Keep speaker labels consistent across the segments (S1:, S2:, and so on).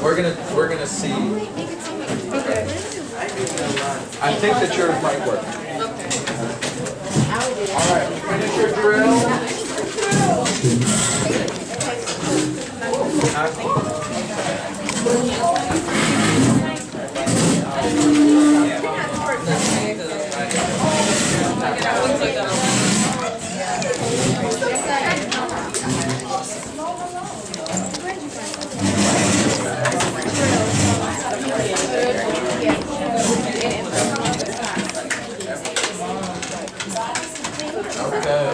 S1: We're gonna see.
S2: Okay.
S1: I think that yours might work. All right, finish your drill. Okay.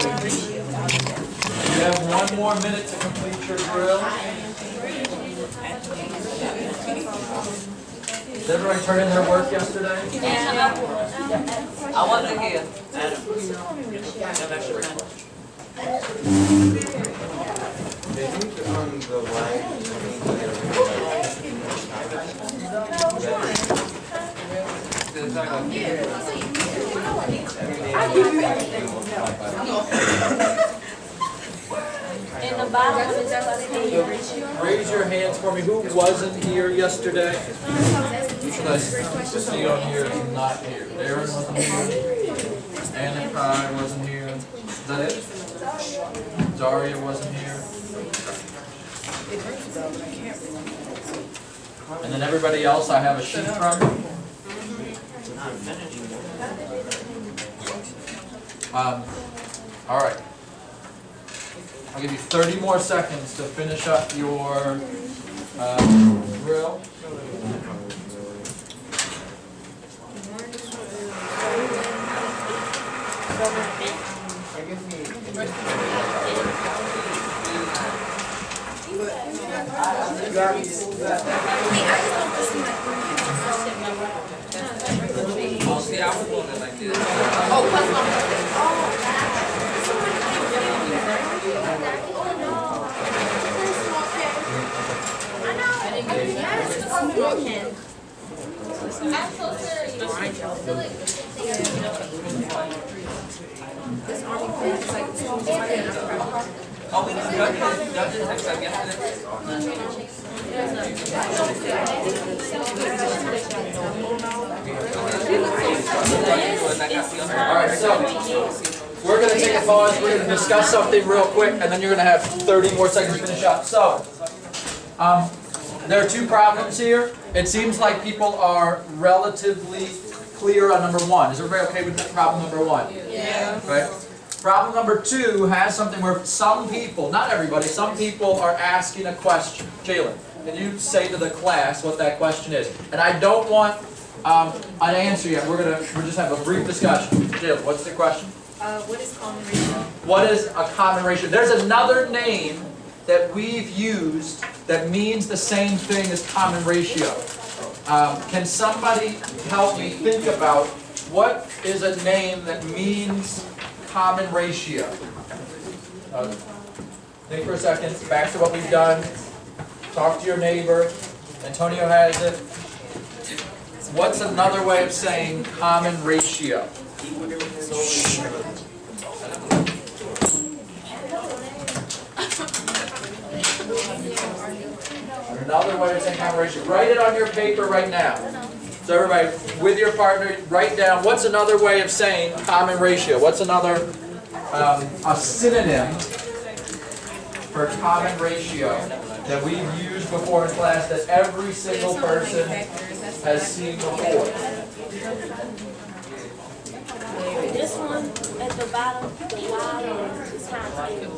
S1: You have 1 more minute to complete your drill. Did everybody turn in their work yesterday?
S3: I wasn't here.
S4: In the bottom of it,
S1: Raise your hands for me. Who wasn't here yesterday? Should I see on here is not here? Darren wasn't here. Anna Kai wasn't here. Is that it? Daria wasn't here. And then everybody else I have a sheet from. All right. I'll give you 30 more seconds to finish up your drill.
S3: See, I was doing it like this. Oh, we just got this next time yesterday.
S1: All right, so we're going to take a pause. We're going to discuss something real quick, and then you're going to have 30 more seconds to finish up. So, there are 2 problems here. It seems like people are relatively clear on number 1. Is everybody okay with problem number 1?
S2: Yeah.
S1: Right? Problem number 2 has something where some people, not everybody, some people are asking a question. Jalen, can you say to the class what that question is? And I don't want an answer yet. We'll just have a brief discussion. Jalen, what's the question?
S2: What is common ratio?
S1: What is a common ratio? There's another name that we've used that means the same thing as common ratio. Can somebody help me think about what is a name that means common ratio? Think for a second. Back to what we've done. Talk to your neighbor. Antonio has it. What's another way of saying common ratio? Another way of saying common ratio. Write it on your paper right now. So everybody, with your partner, write down what's another way of saying common ratio. What's another a synonym for common ratio that we've used before in class that every single person has seen before?
S4: this one at the bottom is times 8.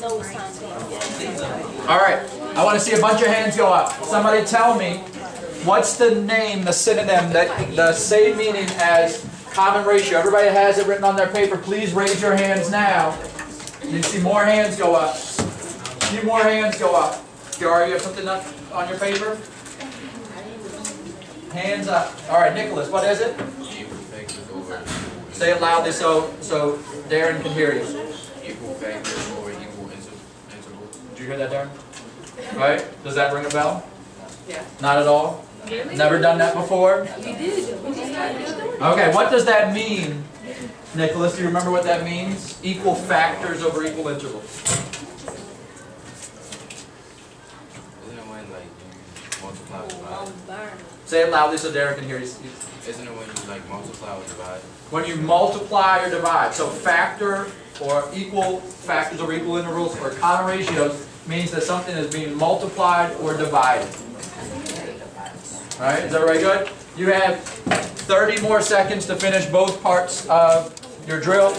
S4: No, it's times 8.
S1: All right, I want to see a bunch of hands go up. Somebody tell me, what's the name, the synonym, that the same meaning as common ratio? Everybody has it written on their paper. Please raise your hands now. You see more hands go up. A few more hands go up. Gary, you have something up on your paper? Hands up. All right, Nicholas, what is it?
S5: Equal factors over.
S1: Say it loudly so Darren can hear you.
S5: Equal factors over equal intervals.
S1: Did you hear that, Darren? Right? Does that ring a bell?
S2: Yeah.
S1: Not at all? Never done that before?
S2: We did. We just started doing it.
S1: Okay, what does that mean? Nicholas, do you remember what that means? Equal factors over equal intervals. Say it loudly so Derek can hear you.
S5: Isn't it when you like multiply or divide?
S1: When you multiply or divide, so factor or equal factors or equal intervals or common ratios means that something is being multiplied or divided. All right, is everybody good? You have 30 more seconds to finish both parts of your drill,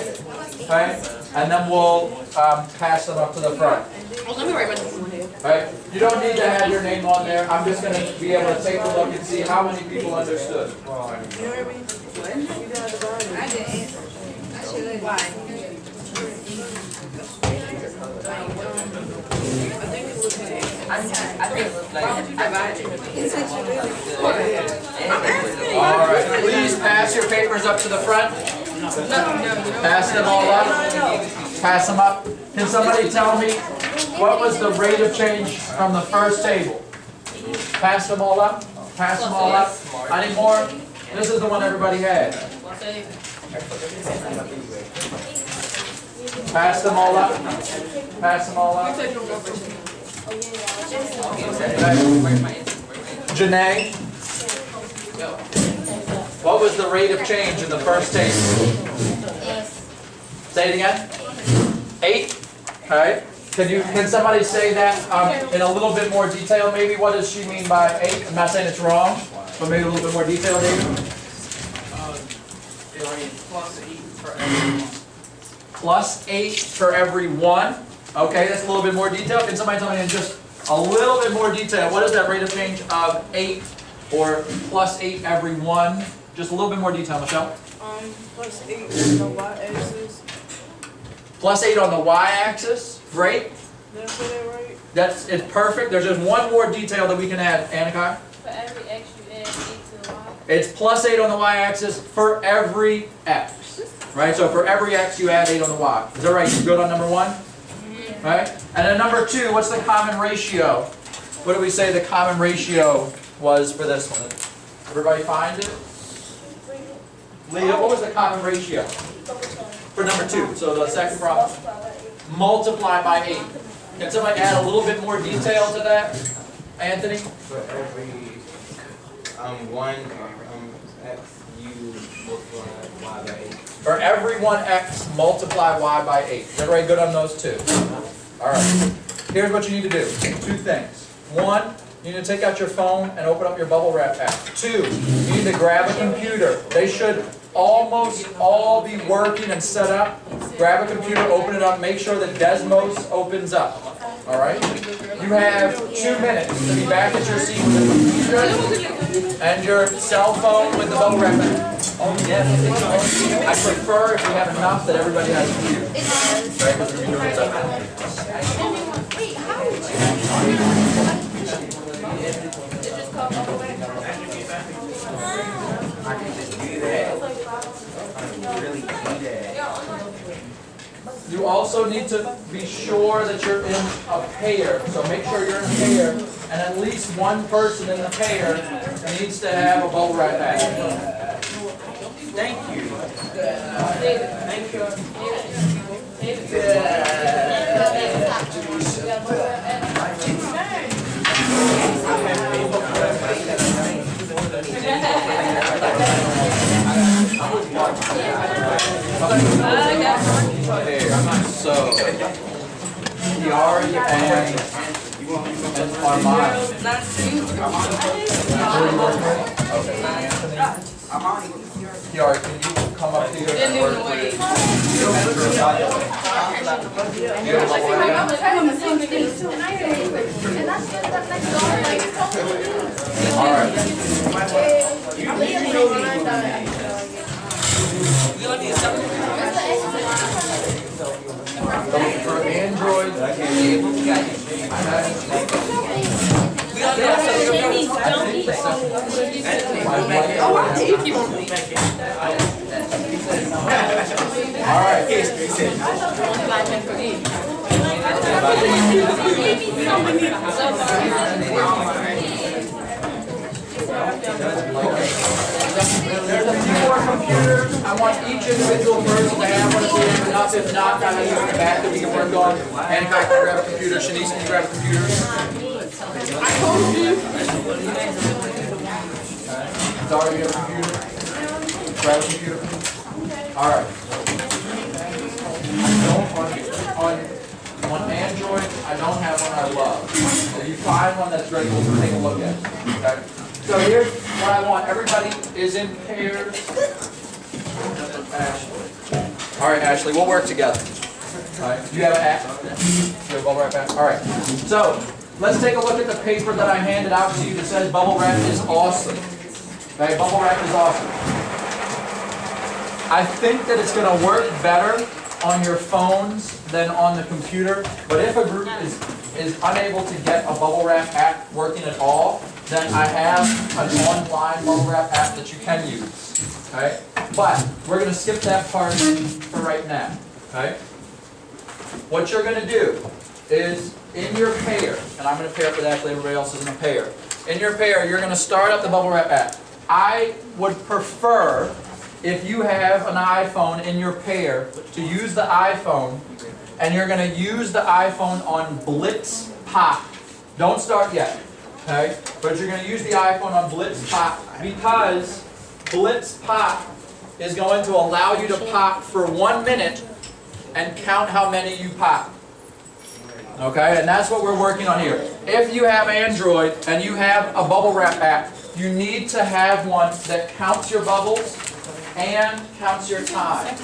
S1: okay? And then we'll pass them up to the front.
S2: Oh, let me write my name on here.
S1: Right? You don't need to have your name on there. I'm just going to be able to take a look and see how many people understood.
S2: You heard me? What? I didn't. I should. Why?
S3: I think it looks like.
S2: Why would you divide it?
S1: All right. Please pass your papers up to the front. Pass them all up. Pass them up. Can somebody tell me what was the rate of change from the first table? Pass them all up. Pass them all up. Any more? This is the one everybody had. Pass them all up. Pass them all up. Janae, what was the rate of change in the first table? Say it again. 8. Okay. Can somebody say that in a little bit more detail? Maybe what does she mean by 8? I'm not saying it's wrong, but maybe a little bit more detail, David. Plus 8 for every one. Okay, that's a little bit more detail. Can somebody tell me in just a little bit more detail? What is that rate of change of 8 or plus 8 every one? Just a little bit more detail, Michelle.
S6: Plus 8 on the y-axis.
S1: Plus 8 on the y-axis. Great.
S6: Did I say that right?
S1: It's perfect. There's just one more detail that we can add, Anakai.
S4: For every x you add 8 to the y.
S1: It's plus 8 on the y-axis for every x. Right? So for every x you add 8 on the y. Is that right? You good on number 1? Right? And then number 2, what's the common ratio? What do we say the common ratio was for this one? Everybody find it? Leah, what was the common ratio? For number 2, so the second problem. Multiply by 8. Can somebody add a little bit more detail to that? Anthony?
S5: For every one x you multiply y by 8.
S1: For every 1x, multiply y by 8. Is everybody good on those 2? Alright. Here's what you need to do. 2 things. 1, you need to take out your phone and open up your bubble wrap app. 2, you need to grab a computer. They should almost all be working and set up. Grab a computer, open it up, make sure that Desmos opens up. Alright? You have 2 minutes to be back at your seat with the computer and your cell phone with the bubble wrap app. I prefer if we have enough that everybody has a computer. Right? Because the computer opens up. You also need to be sure that you're in a pair. So make sure you're in a pair, and at least one person in the pair needs to have a bubble wrap bag.
S3: Thank you. Thank you.
S1: So, Kiara and Armand. Kiara, can you come up here and work with? You have a bubble wrap bag? All right. For Android, all right. There's a few more computers. I want each individual person to have one of these. If not, kind of in the back that we can work on. Hancock can grab a computer. Shanice can grab a computer. I told you. Zara, you have a computer? Grab a computer. All right. On Android, I don't have one I love. If you find one that's great, we'll take a look at it. Okay? So here's what I want. Everybody is in pairs. Ashley. All right, Ashley, we'll work together. All right. Do you have an app? You have a bubble wrap app? All right. So let's take a look at the paper that I handed out to you that says bubble wrap is awesome. Okay, bubble wrap is awesome. I think that it's going to work better on your phones than on the computer, but if a group is unable to get a bubble wrap app working at all, then I have an online bubble wrap app that you can use. Okay? But we're going to skip that part for right now. Okay? What you're going to do is in your pair, and I'm going to pair for that, everybody else is in a pair. In your pair, you're going to start up the bubble wrap app. I would prefer, if you have an iPhone in your pair, to use the iPhone, and you're going to use the iPhone on Blitz Pop. Don't start yet, okay? But you're going to use the iPhone on Blitz Pop because Blitz Pop is going to allow you to pop for 1 minute and count how many you pop. Okay, and that's what we're working on here. If you have Android and you have a bubble wrap app, you need to have one that counts your bubbles and counts your time.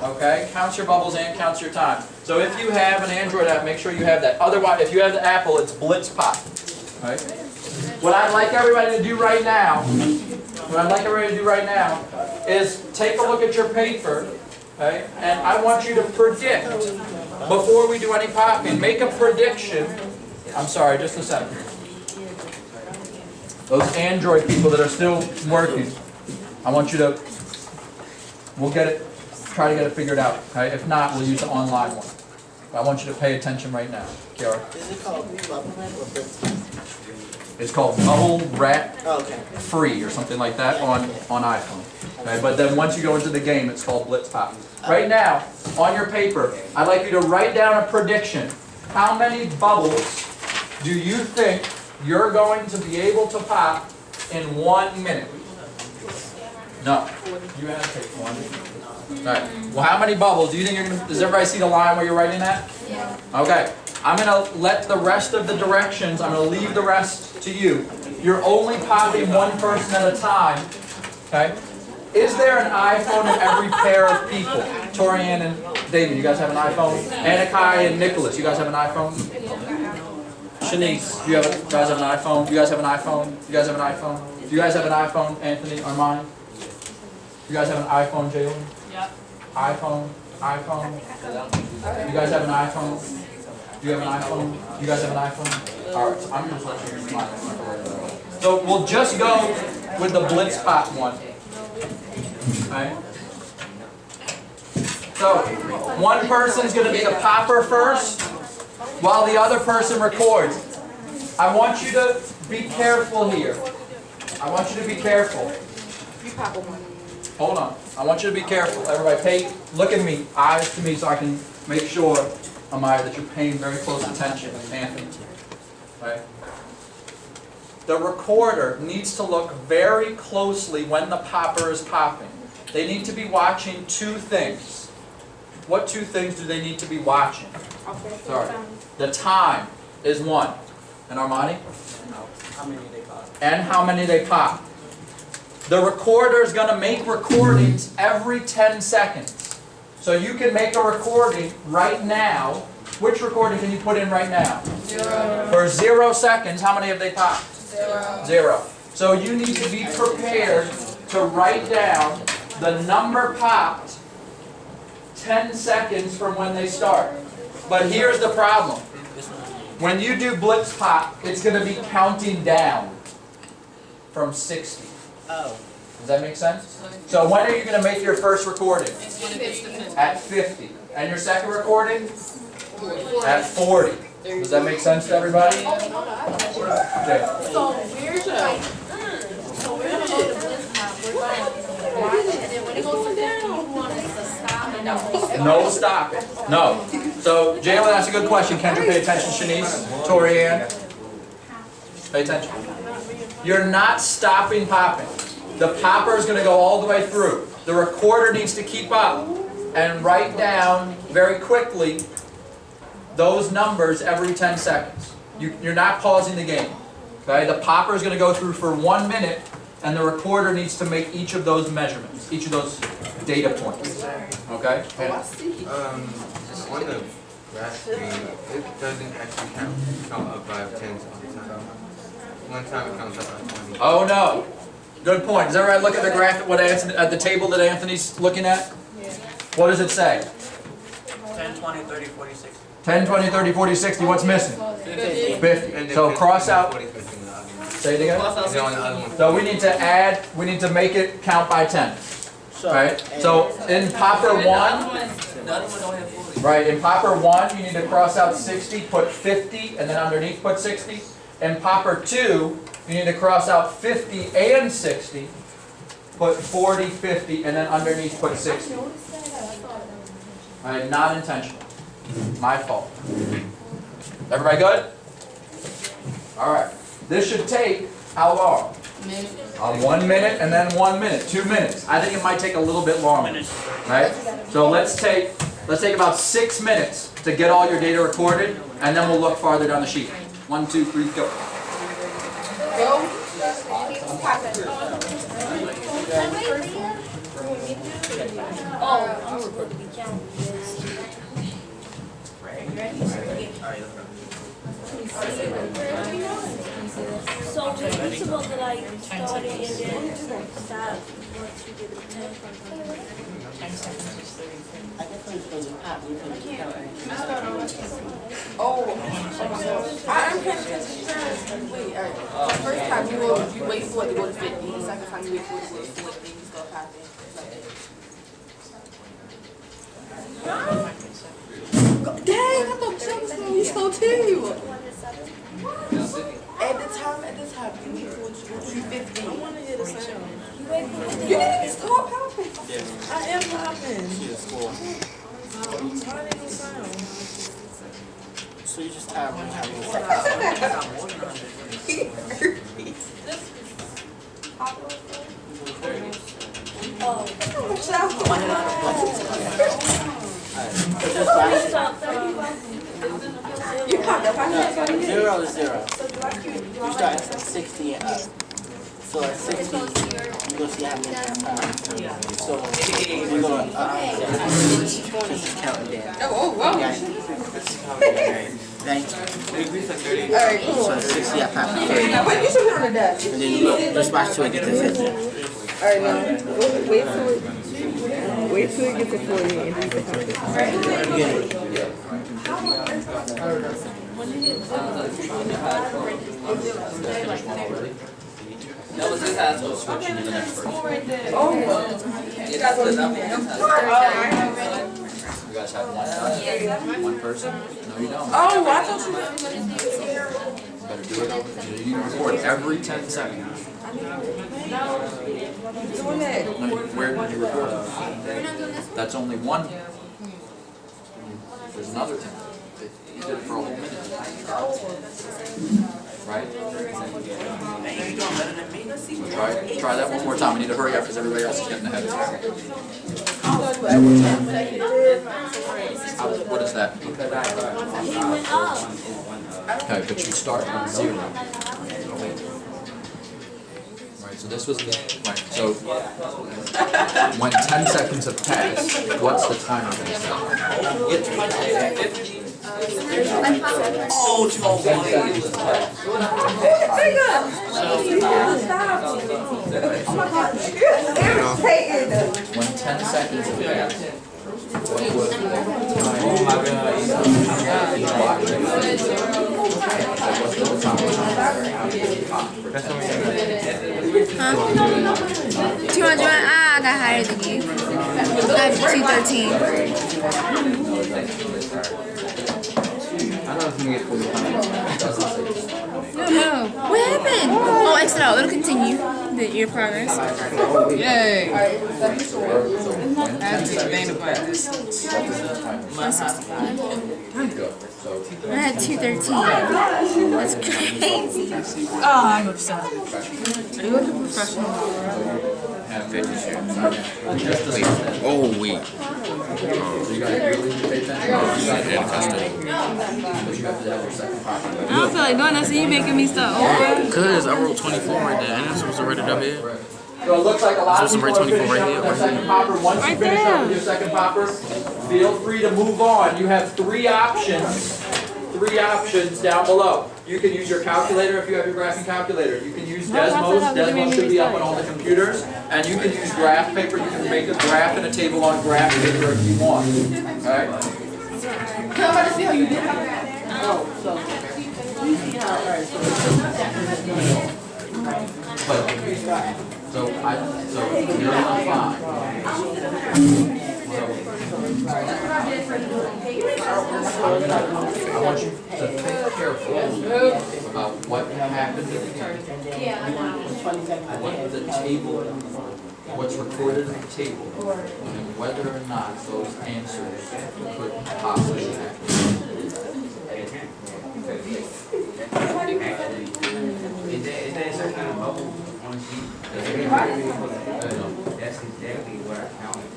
S1: Okay, counts your bubbles and counts your time. So if you have an Android app, make sure you have that. Otherwise, if you have the Apple, it's Blitz Pop. Right? What I'd like everybody to do right now, is take a look at your paper, okay? And I want you to predict, before we do any popping, make a prediction. I'm sorry, just a second. Those Android people that are still working, I want you to, we'll get it, try to get it figured out, okay? If not, we'll use the online one. But I want you to pay attention right now, Kiara.
S7: Is it called Bubble Wrap or Blitz Pop?
S1: It's called Bubble Wrap
S7: Oh, okay.
S1: Free or something like that on iPhone. Okay? But then once you go into the game, it's called Blitz Pop. Right now, on your paper, I'd like you to write down a prediction. How many bubbles do you think you're going to be able to pop in 1 minute? No. You have to take one. All right. Well, how many bubbles do you think you're going to... Does everybody see the line where you're writing that?
S2: Yeah.
S1: Okay. I'm going to let the rest of the directions, I'm going to leave the rest to you. You're only popping one person at a time. Okay? Is there an iPhone in every pair of people? Torian and David, you guys have an iPhone? Anakai and Nicholas, you guys have an iPhone? Shanice, you guys have an iPhone? You guys have an iPhone? You guys have an iPhone? Do you guys have an iPhone, Anthony, Armand? You guys have an iPhone, Jalen?
S3: Yep.
S1: iPhone? You guys have an iPhone? Do you have an iPhone? You guys have an iPhone? Alright, so I'm just letting you smile. So we'll just go with the Blitz Pop one. Okay? So, one person's going to be the popper first, while the other person records. I want you to be careful here. I want you to be careful.
S2: You pop one.
S1: Hold on. I want you to be careful. Everybody, look at me, eyes to me, so I can make sure, Amaya, that you're paying very close attention. Anthony. Right? The recorder needs to look very closely when the popper is popping. They need to be watching two things. What two things do they need to be watching? Sorry. The time is one. And Armani?
S7: How many they pop?
S1: And how many they pop. The recorder is going to make recordings every 10 seconds. So you can make a recording right now. Which recording can you put in right now?
S2: 0.
S1: For 0 seconds, how many have they popped?
S2: 0.
S1: 0. So you need to be prepared to write down the number popped 10 seconds from when they start. But here's the problem. When you do Blitz Pop, it's going to be counting down from 60.
S7: Oh.
S1: Does that make sense? So when are you going to make your first recording?
S3: It's when it gets to 50.
S1: At 50. And your second recording? At 40. Does that make sense to everybody? Okay.
S4: So we're like, so we're gonna go to Blitz Pop. We're gonna watch it, and then when it goes to 50, you want us to stop and
S1: No stopping. No. So Jalen, that's a good question. Kendra, pay attention. Shanice, Torianne, pay attention. You're not stopping popping. The popper is going to go all the way through. The recorder needs to keep up and write down very quickly those numbers every 10 seconds. You're not pausing the game. Okay? The popper is going to go through for 1 minute, and the recorder needs to make each of those measurements, each of those data points. Okay? And
S5: On the graph screen, it doesn't actually count up by 10 sometimes. One time it counts up by 20.
S1: oh no. Good point. Does everybody look at the graph, at the table that Anthony's looking at? What does it say?
S7: 10, 20, 30, 40, 60.
S1: 10, 20, 30, 40, 60. What's missing? 50.
S5: And then
S1: So
S5: 50,
S1: cross out.
S5: 40 is missing the other one.
S1: Say it again.
S5: And then on the other one.
S1: So we need to add, we need to make it count by 10. Right? So in popper 1,
S3: The other one don't have 40.
S1: right, in popper 1, you need to cross out 60, put 50, and then underneath put 60. In popper 2, you need to cross out 50 and 60, put 40, 50, and then underneath put 60. Alright, not intentional. My fault. Everybody good? Alright. This should take how long? 1 minute and then 1 minute, 2 minutes. I think it might take a little bit longer. Right? So let's take about 6 minutes to get all your data recorded, and then we'll look farther down the sheet. 1, 2, 3, go.
S8: So we supposed to like start it and then stop once you get the 10.
S7: I guess when it goes up, you can count it.
S2: I'm paying attention. Wait, alright. First time you wait for it to go to 50. The second time you wait for it to go to 40, you start popping. Dang, I thought Chuck was going to be slow too. At the time, you wait for it to go to 50. I want to hear the sound. You need to start popping.
S6: I am popping.
S7: See the score.
S6: I need the sound.
S7: So you just have one time.
S2: You popped up. I
S7: 0 is 0. You start at 60 and up. So at 60, you go see how many times. So we're going up. This is counting down.
S2: wow.
S7: Okay. Thank you.
S2: Alright, cool.
S7: So at 60, I pop 30.
S2: Now, wait, you should put it on the desk.
S7: And then just watch till it get to 50.
S2: Alright, now, wait till it gets to 40 and then you can pop it.
S3: That was his house.
S1: Switching to the next person.
S3: You guys put it up there.
S1: You guys have one person? No, you don't.
S2: Oh, I thought you were
S1: Better do it. You can record every 10 seconds.
S2: doing that.
S1: No, where did you record? That's only one. There's another 10. You did it for a whole minute. Right? Try that one more time. We need to hurry up because everybody else is getting ahead of us. What is that? Okay, but you start from 0. Right, so this was the, right, so when 10 seconds have passed, what's the timer going to start?
S3: Oh, 12
S1: When 10 seconds have passed, what was the timer? What's the timer?
S4: 200, I got higher than you. I have 213.
S5: I don't know if you can get 45.
S1: It doesn't say.
S2: No. What happened? Oh, exit out. It'll continue your progress.
S3: Yay! I have to debate about this.
S2: I had 213. That's crazy.
S3: Oh, I'm upset. Are you looking professional?
S9: Oh, wait.
S3: I don't feel like doing that, so you making me start over.
S9: Because I wrote 24 right there, and I'm supposed to write it up here.
S1: So it looks like a lot of
S9: So
S1: people
S9: it's
S1: are
S9: right 24
S1: finishing up
S9: right
S1: with
S9: here,
S1: their second popper. Once you finish up with your second popper, feel free to move on. You have three options down below. You can use your calculator if you have your graphing calculator. You can use Desmos. Desmos should be up on all the computers. And you can use graph paper. You can make a graph and a table on graph paper if you want. Alright?
S2: Come on to see how you did.
S1: So you're on 5. I want you to think carefully about what happened at the end. What the table, what's recorded in the table, and whether or not those answers could possibly happen.
S5: That's exactly what I counted.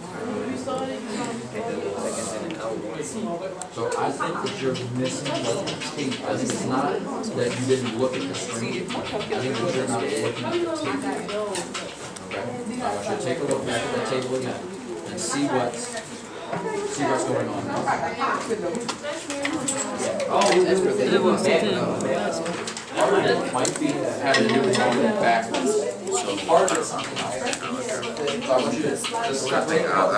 S1: So I think that you're missing what the tape. I think it's not that you didn't look at the screen. I think that you're not looking at the table. Okay? I want you to take a look back at that table again and see what's going on. Part of it might be having to do with going backwards. So part of it's something else. So I want you to just take it out.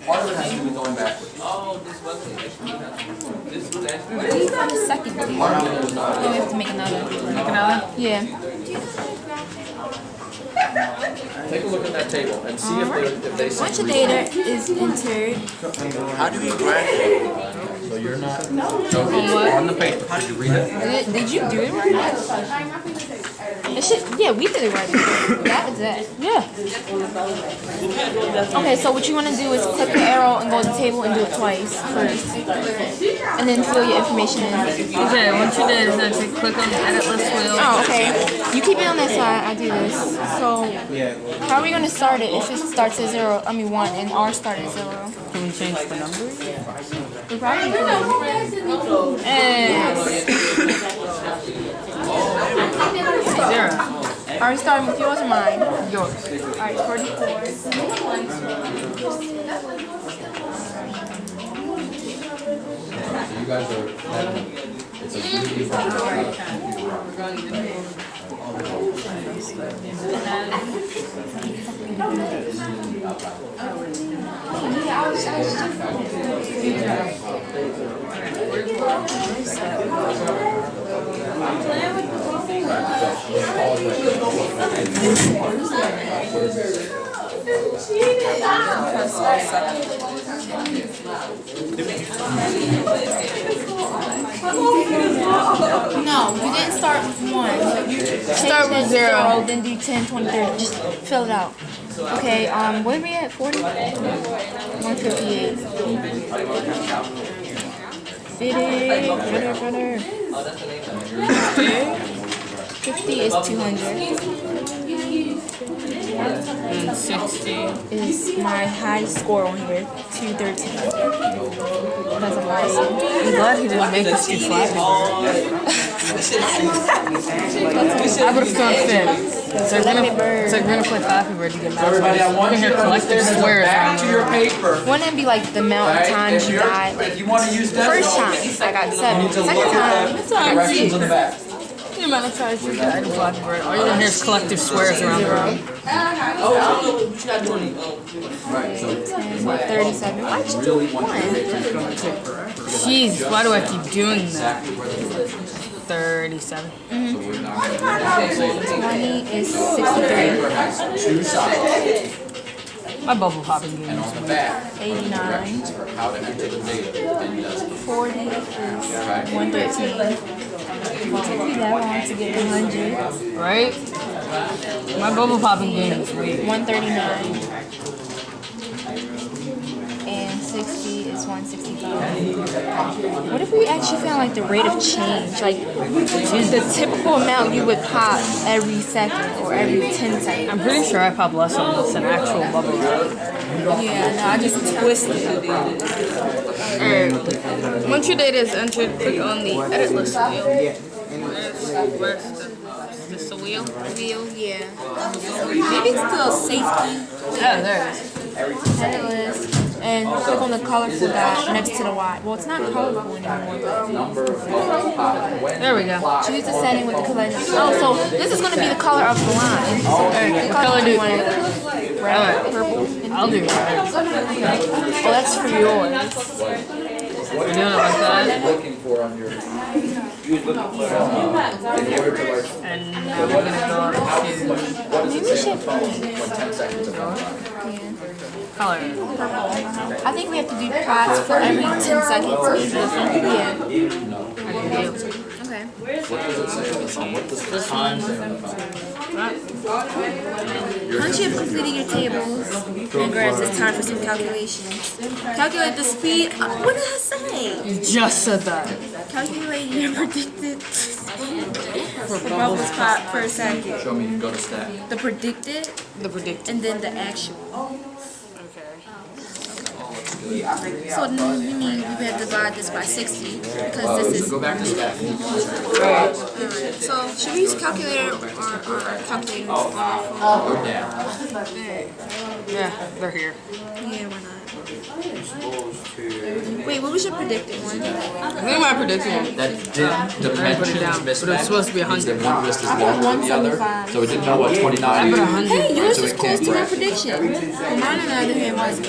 S1: Part of it has to do with going backwards.
S3: Oh, this wasn't actually this was actually.
S2: He's on the second one.
S1: Part of it was not.
S2: Oh, we have to make another.
S3: Make another?
S2: Yeah.
S1: Take a look at that table and see if they
S2: A bunch of data is entered.
S9: How do we graduate?
S1: So you're not. So it's on the paper. Did you read it?
S2: Did you do it right? It should, yeah, we did it right. That was it. Yeah. Okay, so what you want to do is click the arrow and go to the table and do it twice first. And then fill your information in.
S3: Okay, what you did is then click on the edit list wheel.
S2: Oh, okay. You keep it on that side, I do this. So, how are we going to start it if it starts at 0, 1, and R started at 0?
S3: Can we change the number?
S2: We probably can.
S3: Zero.
S2: Are we starting with yours or mine?
S3: Yours.
S2: Alright, 44.
S1: So you guys are. It's a really
S2: No, you didn't start with 1. You start with 0, then do 10, 20, 30. Just fill it out. Okay, what are we at? 40? 158. Fitter. 50 is 200.
S3: And 60.
S2: Is my high score on here, 213. That's a high score.
S3: I'm glad he didn't make us do Flappy I would have gone fifth. So we're gonna play Flappy Bird to get back.
S1: Everybody, I want you
S3: Hear
S1: to
S3: collective
S1: understand there's a
S3: swears
S1: back
S3: around
S1: to
S3: the
S1: your
S3: room.
S1: paper.
S2: Wouldn't it be like the amount of times
S1: If
S2: you
S1: you're,
S2: died?
S1: if you want to use Desmos,
S2: First time, I got
S1: you
S2: 7.
S1: need to look
S2: Second time,
S1: at the directions on the back.
S3: The amount of times you died in Flappy Bird. All you're gonna hear is collective swears around the room.
S1: Right, so
S2: 37. Why'd you do
S1: really want you to pay
S2: 1?
S1: attention on the paper.
S3: Jeez, why do I keep doing that?
S1: Exactly where the list is.
S3: 37.
S1: So we're not going to say that.
S2: 20 is
S1: Paper
S2: 63.
S1: has 2 sides,
S3: My bubble popping
S1: and
S3: game.
S1: on the back,
S2: 89.
S1: directions for how to enter the data in Desmos.
S2: 40 is 113. took me that long to get 100.
S3: Right? My bubble popping game is weak.
S2: 139. And 60 is 165. What if we actually found like the rate of change? Like the typical amount you would pop every second or every 10 seconds.
S3: I'm pretty sure I pop less on this than actual bubble wrap.
S2: Yeah, no, I just twisted.
S3: Alright. Once your data is entered, click on the edit list wheel. Where's the wheel?
S2: Wheel, yeah. Maybe it's still safety.
S3: Oh, there it is.
S2: Edit list. And click on the colorful dot next to the Y. Well, it's not colorful anymore, but
S3: There we go.
S2: choose the setting with the color. Oh, so this is going to be the color of the line. Alright, what color do you want it? Red, purple?
S3: I'll do it.
S2: Oh, that's for yours.
S3: We're doing it like that.
S1: Looking for on your.
S3: And now we're gonna go up to
S2: Maybe we should
S1: When 10 seconds are gone.
S3: color.
S2: I think we have to do plots for every 10 seconds. Yeah. Okay.
S3: This one.
S2: Once you have completed your tables and graphs, it's time for some calculations. Calculate the speed. What did I say?
S3: You just said that.
S2: Calculate your predicted for bubbles pop per second.
S1: Show me, go to stat.
S2: The predicted
S3: The predicted.
S2: and then the actual.
S3: Okay.
S2: So you mean we have to divide this by 60 because this is.
S1: Go back to stat.
S2: Alright. So should we use calculator or calculator?
S1: Go down.
S3: Yeah, they're here.
S2: Yeah, why not? Wait, what was your predicted one?
S3: I think my prediction.
S1: That dimensions
S3: down, but it's
S1: mismatch.
S3: supposed to be
S1: means
S3: 100.
S1: that one list is longer than the other.
S2: 175.
S1: So we didn't know what 29
S3: I put
S1: is.
S3: 100.
S2: Hey, yours
S1: So
S2: is
S1: we
S2: close
S1: can't
S2: to my
S1: graph.
S2: prediction. Mine on the other hand wasn't.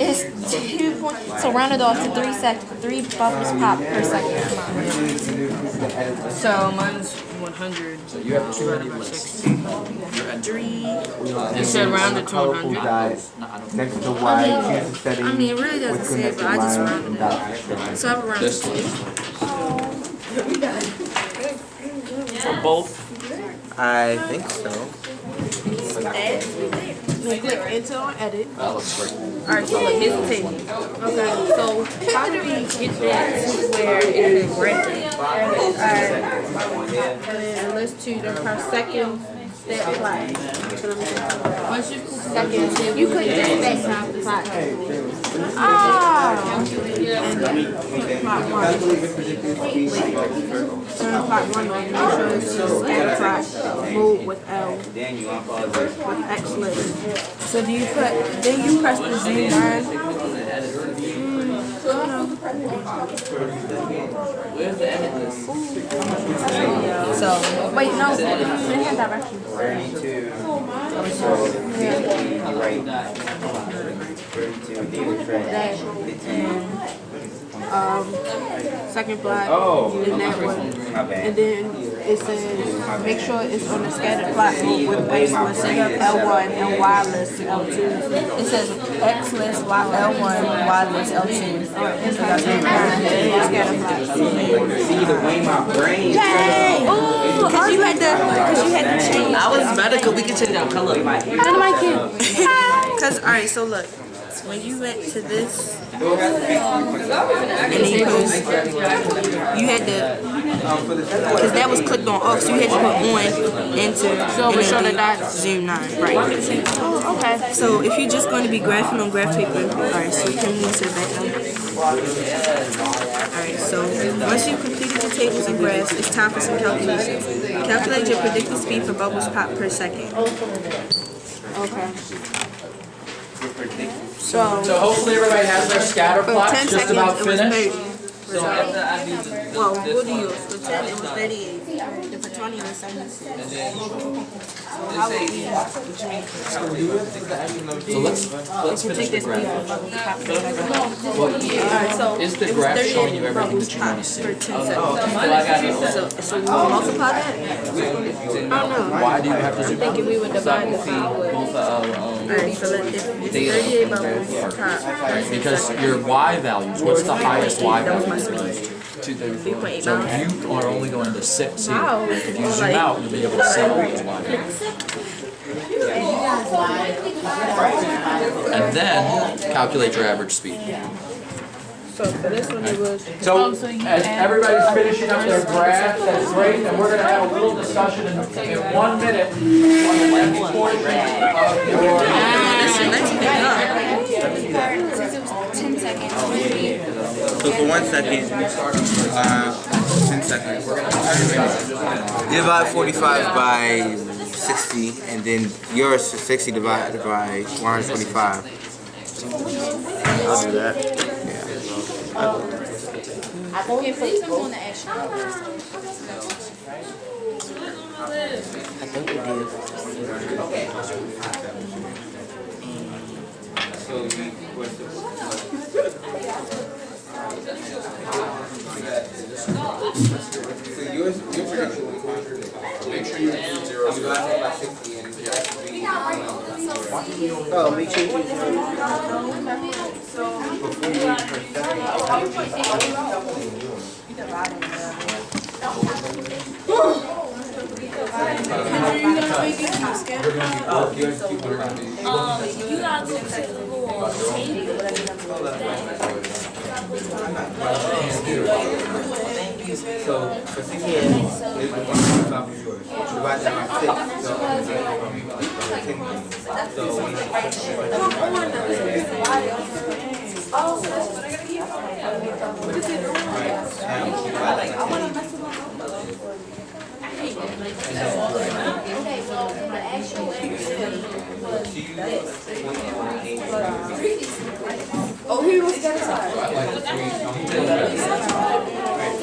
S2: It's 2 point. So round it off to 3 seconds. 3 bubbles pop per second. Come on.
S3: So mine's 100.
S1: So you have 200
S3: by
S1: lists.
S3: 60.
S1: You're entering.
S3: You said round it to 100.
S10: Next to
S2: I
S10: Y, choose the setting.
S2: mean, it really doesn't say it, but I just rounded it up. So I have a round
S1: This
S2: to 2.
S9: For both?
S10: I think so.
S6: Click enter or edit.
S1: That looks great.
S6: Alright, so look, here's the table. Okay, so how do we get that to where it can break it? Alright, and then let's choose the per second step plot. Once you click second, you click the step plot. Ah! And plot one. Turn plot one on, make sure it's step plot mode with L. With X list. So do you put, then you press the Z line. So, wait, no, it had directions.
S10: 32.
S6: Second plot,
S10: Oh,
S6: and that one.
S10: my bad.
S6: And then it says, make sure it's on the scattered plot mode with X list L1 and Y list L2. It says X list L1, Y list L2. It's got scattered plot.
S10: See the way my brain.
S6: Yay! Ooh, because you had to change.
S7: I was better because we can change our color.
S6: Because, alright, so look. When you went to this, and then you post, you had to, because that was clicked on off, so you had to put on, enter, and then zoom 9, right. Oh, okay. So if you're just going to be graphing on graph paper, alright, so you can move to the back now. Alright, so once you've completed the tables and graphs, it's time for some calculations. Calculate your predicted speed for bubbles pop per second. Okay.
S1: So hopefully everybody has their scatter
S6: For
S1: plots
S6: 10
S1: just
S6: seconds,
S1: about
S6: it was
S1: finished.
S6: 30. Well, what do you use? For 10, it was 38. And for 20, it was 76. how would we?
S1: So let's finish the graph.
S6: Alright, so
S1: Is the
S6: it was
S1: graph
S6: 38
S1: showing you everything
S6: bubbles
S1: that you want to
S6: popped
S1: see?
S6: for 10 seconds. So we multiply that? I don't know.
S1: Why do you have to zoom out?
S6: Thinking we would divide the 5 with.
S9: Both our own.
S6: Alright, so if it's 38 bubbles popped.
S1: Because your y values, what's the highest y
S6: That was
S1: value?
S6: my speed. 3.8
S1: So
S6: miles.
S1: you are only going to see.
S6: Wow.
S1: If you zoom out, you'll be able to see those y values. And then calculate your average speed.
S6: So for this one it was.
S1: So as everybody's finishing up their graph, that's great, and we're going to have a little discussion in 1 minute on the next portion of your.
S2: Since it was 10 seconds.
S10: So for 1 second, 10 seconds. You divide 45 by 60, and then yours is 60 divided by 125. I'll do that.
S7: I think we did.
S5: So you was so your prediction was 100. Make sure you do 0 divided by 60 and it has to be
S7: Oh, make sure you do
S8: You got to take a little table.
S5: so for 60 it's 125 is yours. Divide that by 6, so it's 10.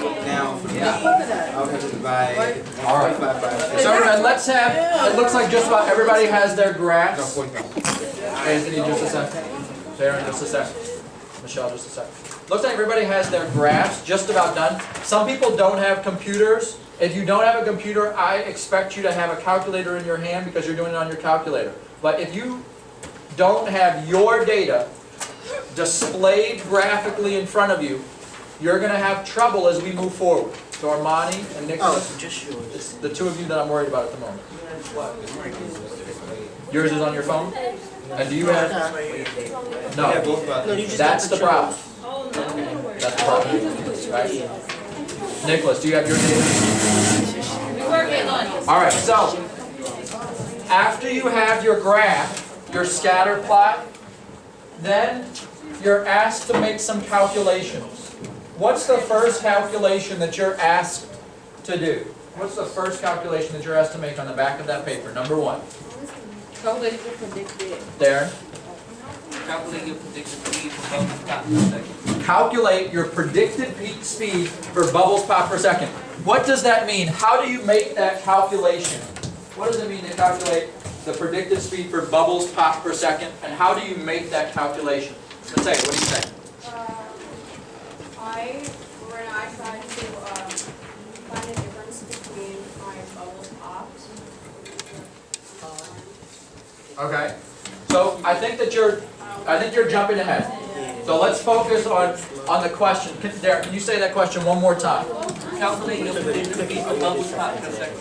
S5: So now, I'll have to divide 45 by 6.
S1: So everyone, let's have, it looks like just about everybody has their
S5: No,
S1: graphs.
S5: 45.
S1: Anthony, just a second. Darren, just a second. Michelle, just a second. Looks like everybody has their graphs just about done. Some people don't have computers. If you don't have a computer, I expect you to have a calculator in your hand because you're doing it on your calculator. But if you don't have your data displayed graphically in front of you, you're going to have trouble as we move forward. So Armani and Nicholas,
S7: just yours.
S1: it's the two of you that I'm worried about at the moment. Yours is on your phone? And do you have? No. That's the problem. That's the problem. Right? Nicholas, do you have your data? All right, so after you have your graph, your scatter plot, then you're asked to make some calculations. What's the first calculation that you're asked to do? What's the first calculation that you're asked to make on the back of that paper? Number 1.
S6: Calculate the predicted.
S1: Darren?
S9: Calculate your predicted speed for bubbles pop per second.
S1: Calculate your predicted peak speed for bubbles pop per second. What does that mean? How do you make that calculation? What does it mean to calculate the predicted speed for bubbles pop per second? And how do you make that calculation? Let's say, what do you say?
S4: I tried to find a difference between my bubbles popped.
S1: Okay. So I think you're jumping ahead. So let's focus on the question. Derek, can you say that question one more time?
S9: Calculate your predicted speed for bubbles pop per second.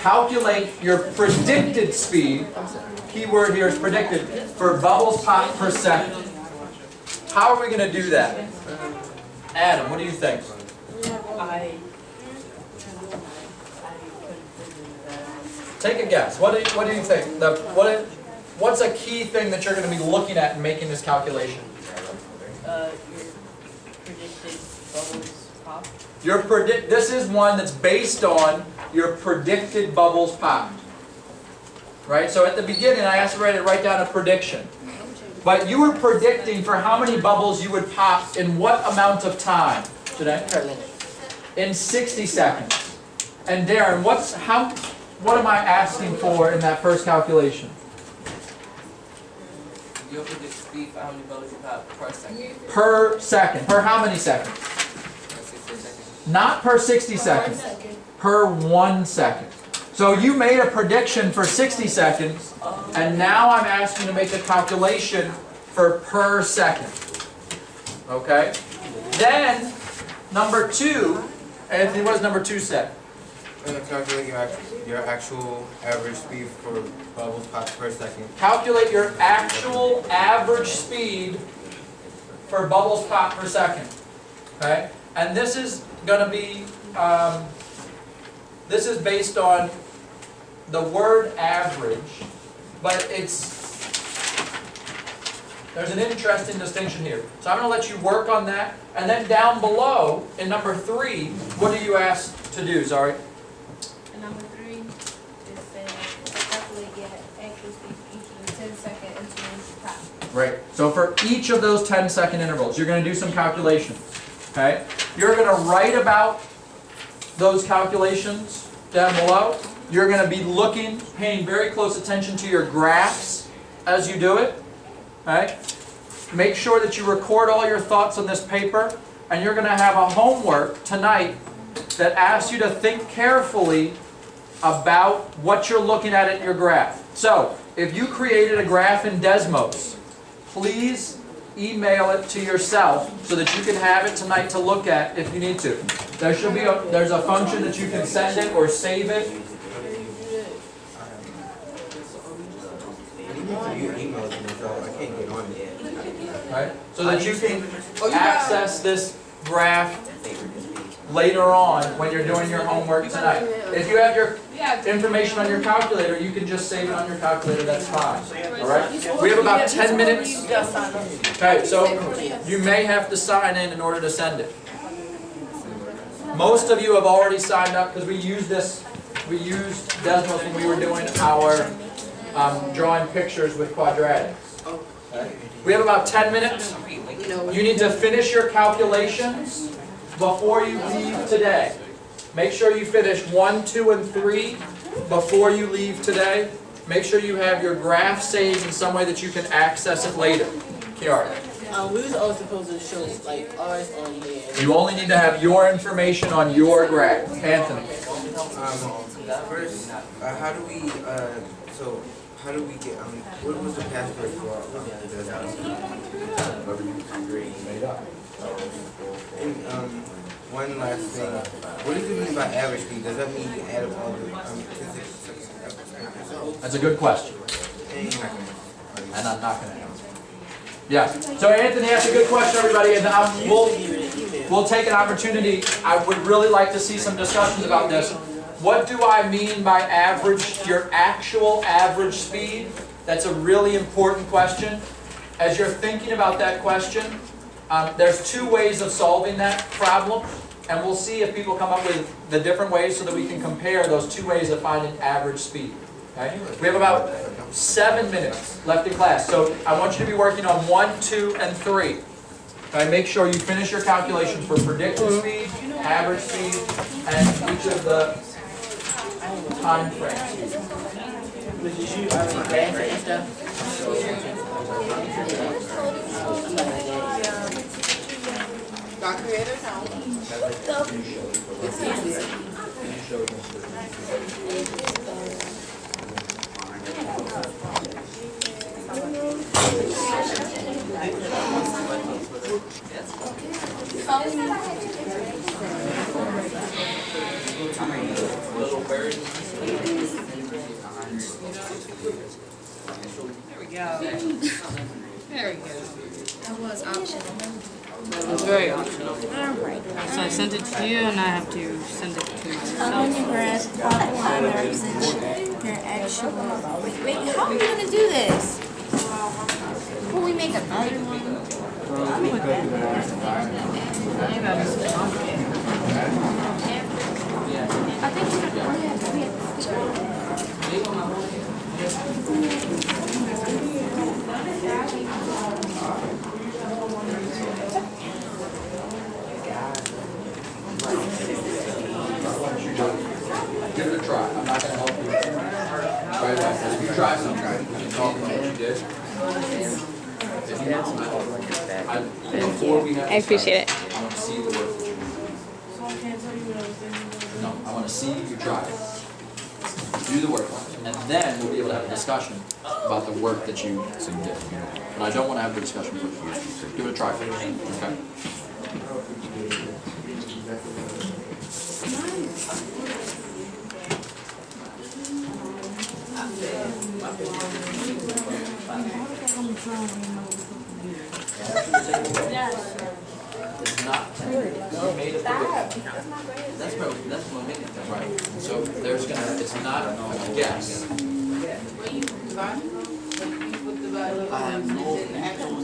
S1: Calculate your predicted speed, keyword here is predicted, for bubbles pop per second. How are we going to do that? Adam, what do you think? Take a guess. What do you think? What's a key thing that you're going to be looking at in making this calculation?
S6: Your predicted bubbles pop.
S1: This is one that's based on your predicted bubbles popped. Right? So at the beginning, I asked everybody to write down a prediction. But you were predicting for how many bubbles you would pop in what amount of time today?
S7: Per minute.
S1: In 60 seconds. And Darren, what am I asking for in that first calculation?
S9: You'll predict speed for how many bubbles you pop per second.
S1: Per second. Per how many seconds?
S9: Per 60 seconds.
S1: Not per 60 seconds. Per 1 second. So you made a prediction for 60 seconds, and now I'm asking you to make a calculation for per second. Okay? Then, number 2, Anthony, what does number 2 say?
S5: Calculate your actual average speed for bubbles popped per second.
S1: Calculate your actual average speed for bubbles popped per second. Okay? And this is going to be, this is based on the word average, but there's an interesting distinction here. So I'm going to let you work on that. And then down below, in number 3, what are you asked to do, Zari?
S4: And number 3 is calculate your actual speed for each of the 10-second intervals pop.
S1: Right. So for each of those 10-second intervals, you're going to do some calculations. Okay? You're going to write about those calculations down below. You're going to be looking, paying very close attention to your graphs as you do it. Okay? Make sure that you record all your thoughts on this paper, and you're going to have a homework tonight that asks you to think carefully about what you're looking at in your graph. So, if you created a graph in Desmos, please email it to yourself so that you can have it tonight to look at if you need to. There's a function that you can send it or save it.
S5: You emailed me, so I can't get on it.
S1: Right? So that you can access this graph later on when you're doing your homework tonight. If you have your information on your calculator, you can just save it on your calculator, that's fine. Alright? We have about 10 minutes. Okay, so you may have to sign in order to send it. Most of you have already signed up because we used Desmos when we were doing our drawing pictures with quadratics. Okay. We have about 10 minutes. You need to finish your calculations before you leave today. Make sure you finish 1, 2, and 3 before you leave today. Make sure you have your graph saved in some way that you can access it later. Kiara.
S7: We was always supposed to show like ours on here.
S1: You only need to have your information on your graph. Anthony.
S5: First, how do we get, what was the password for And one last thing, what do you mean by average speed? Does that mean you add up all the
S1: That's a good question. And I'm not going to answer. Yeah. So Anthony asked a good question, everybody, and we'll take an opportunity. I would really like to see some discussions about this. What do I mean by average, your actual average speed? That's a really important question. As you're thinking about that question, there's 2 ways of solving that problem, and we'll see if people come up with the different ways so that we can compare those 2 ways of finding average speed. Okay? We have about 7 minutes left in class, so I want you to be working on 1, 2, and 3. Okay? Make sure you finish your calculations for predicted speed, average speed, and each of the time frames.
S7: Did you graph it and stuff?
S3: Got creator account.
S7: It's easy.
S9: Little bird.
S3: There we go. There we go.
S2: That was optional.
S3: It's very optional.
S2: Alright.
S3: So I sent it to you and I have to send it to
S2: On
S3: myself.
S2: your graph, plot the line that represents your actual. Wait, how are we gonna do this? Will we make another one?
S3: You gotta just complicate it.
S2: I think
S1: Give it a try. I'm not going to help you. Right away. If you try something, you can talk about what you did. Before we have
S2: I appreciate it.
S1: I want to see the work. No, I want to see you try it. Do the work, and then we'll be able to have a discussion about the work that you did. But I don't want to have the discussion first. Give it a try first, okay? It's not. You made a prediction.
S9: That's what made it.
S1: Right. So there's it's not a guess.
S7: I have no actual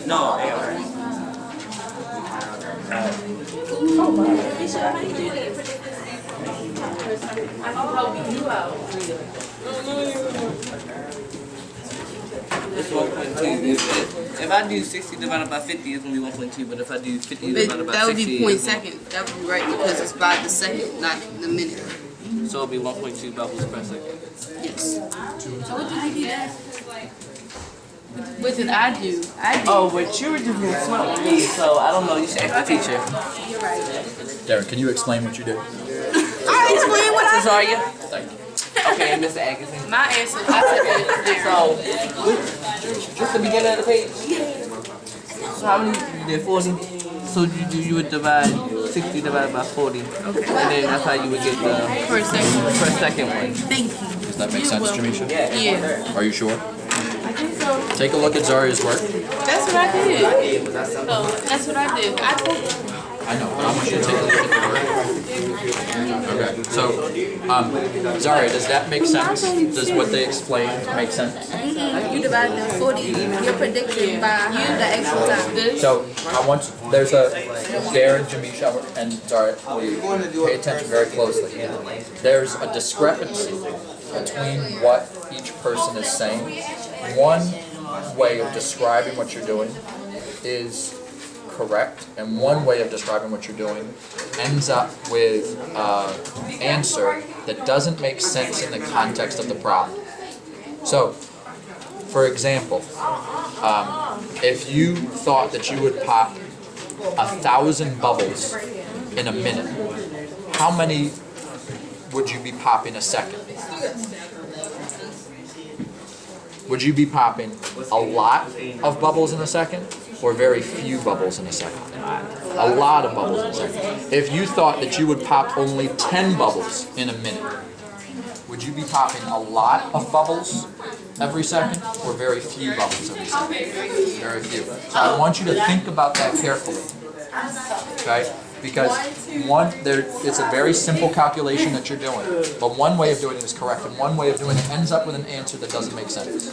S9: No,
S4: I'm helping you out.
S9: it's 1.2. If I do 60 divided by 50, it's gonna be 1.2. But if I do 50 divided by 60,
S3: That would be point second. That would be right because it's by the second, not the minute.
S9: so it'll be 1.2 bubbles per second.
S3: Yes. So what did you do that? What did I do?
S9: Oh, but you were just being smart with me, so I don't know. You should ask the teacher.
S1: Darren, can you explain what you did?
S3: I explained what I
S9: Cesaria?
S1: Thank you.
S9: Okay, Mr. Atkinson.
S3: My answer, I said that.
S9: So, what's the beginning of the page? So how many? You did 40. So you would divide 60 divided by 40. Okay. And then that's how you would get the
S3: Per second.
S9: per second one.
S3: Thank you.
S1: Does that make sense, Jamisha?
S3: Yeah.
S1: Are you sure? Take a look at Zaria's work.
S3: That's what I did. That's what I did. I told you.
S1: I know, but I want you to take a look at the work. Okay, so, Zaria, does that make sense? Does what they explained make sense?
S3: You divided the 40, your prediction by the actual time.
S1: So, there's a, Darren, Jamisha, and Zaria, pay attention very closely. There's a discrepancy between what each person is saying. One way of describing what you're doing is correct, and one way of describing what you're doing ends up with an answer that doesn't make sense in the context of the problem. So, for example, if you thought that you would pop 1,000 bubbles in a minute, how many would you be popping a second? Would you be popping a lot of bubbles in a second, or very few bubbles in a second? A lot of bubbles in a second. If you thought that you would pop only 10 bubbles in a minute, would you be popping a lot of bubbles every second, or very few bubbles every second? Very few. So I want you to think about that carefully, okay? Because it's a very simple calculation that you're doing, but one way of doing it is correct, and one way of doing it ends up with an answer that doesn't make sense.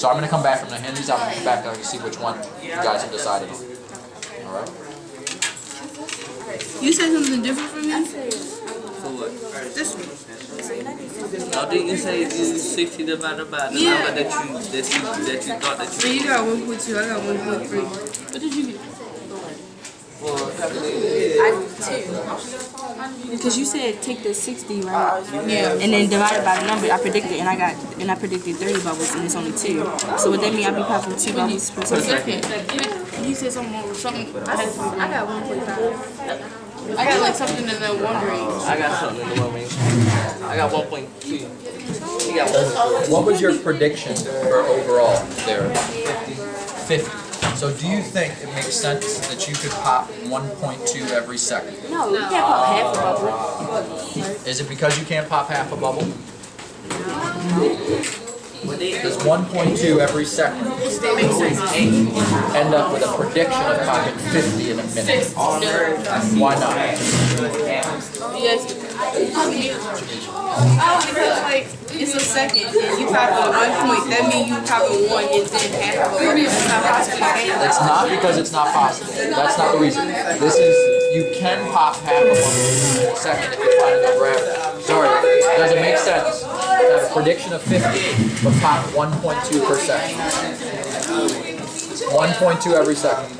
S1: So I'm going to come back, I'm going to hand these out, and come back and see which one you guys have decided on. All right?
S3: You said something different from me?
S9: So what?
S3: This one.
S9: Now did you say do 60 divided by the
S3: Yeah.
S9: number that you thought that
S3: So
S9: you
S3: you got 1.2, I got 1.3. What did you get?
S6: Because you said take the 60, right?
S3: Yeah.
S6: And then divide it by the number I predicted, and I predicted 30 bubbles, and it's only 2. So would that mean I'd be popping 2 bubbles per second?
S3: You said something. I got 1.5. I got like something in the one range.
S9: I got something in the one range. I got 1.2. You got 1.2.
S1: What was your prediction for overall there? 50. So do you think it makes sense that you could pop 1.2 every second?
S6: No, you can't pop half a bubble.
S1: Is it because you can't pop half a bubble? Does 1.2 every second end up with a prediction of popping 50 in a minute? Why not?
S3: Yes. Because like it's a second and you popping 1 point, that means you popping 1 and then half of it. That's not possible.
S1: It's not because it's not possible. That's not the reason. This is, you can pop half of 1 second if you find enough gravity. Sorry, does it make sense? a prediction of 50, but pop 1.2 per second. 1.2 every second.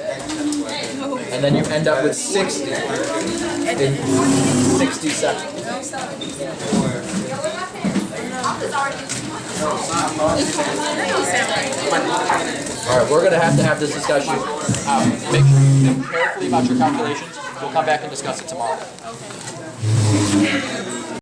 S1: And then you end up with 60 in 60 seconds. Alright, we're going to have this discussion. Make sure you think carefully about your calculations. We'll come back and discuss it tomorrow.